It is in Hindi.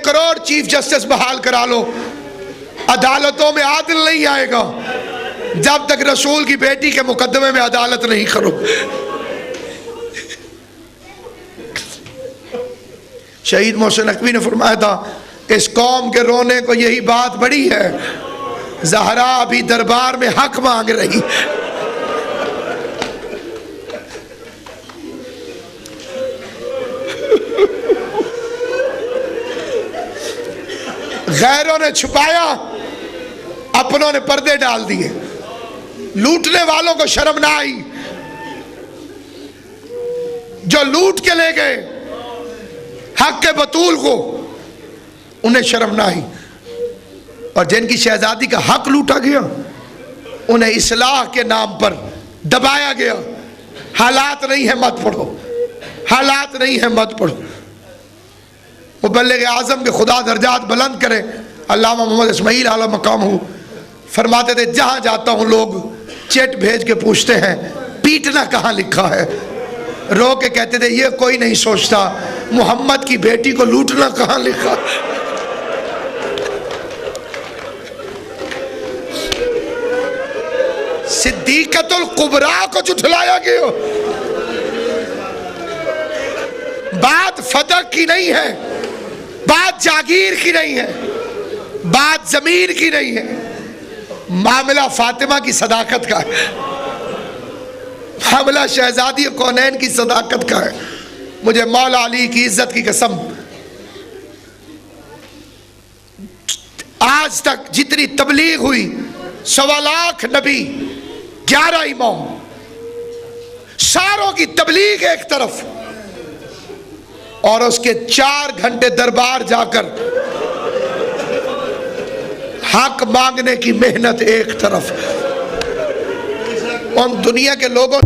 करोड़ चीफ जस्टिस बहाल करा लो, अदालतों में आदिल नहीं आएगा जब तक रसूल की बेटी के मुकदमे में अदालत नहीं करो। शहीद मोहसिन नकवी ने फरमाया था, इस कौम के रोने को यही बात बड़ी है, ज़हरा अभी दरबार में हक मांग रही। गैरों ने छुपाया, अपनों ने पर्दे डाल दिए। लूटने वालों को शर्म ना आई, जो लूट के ले गए हक के बतूल को, उन्हें शर्म ना आई। और जिनकी शहजादी का हक लूटा गया, उन्हें इस्लाह के नाम पर दबाया गया। हालात नहीं है मत पढ़ो, हालात नहीं है मत पढ़ो। मुबल्लिग आज़म के खुदा दर्जात बुलंद करे, अल्लामा मोहम्मद इस्माइल आला मकाम हो, फरमाते थे जहाँ जाता हूँ लोग चेट भेज के पूछते हैं पीटना कहाँ लिखा है। रो के कहते थे ये कोई नहीं सोचता मोहम्मद की बेटी को लूटना कहाँ लिखा। सिद्दीक़तुल कुबरा को झुठलाया गया। बात फदक की नहीं है, बात जागीर की नहीं है, बात जमीन की नहीं है, मामला फातिमा की सदाकत का है, मामला शहजादी कौनैन की सदाकत का है। मुझे मौला अली की इज्जत की कसम, आज तक जितनी तबलीग हुई, 1.25 लाख नबी, 11 इमाम, सारों की तबलीग एक तरफ, और उसके 4 घंटे दरबार जाकर हक मांगने की मेहनत एक तरफ। उन दुनिया के लोगों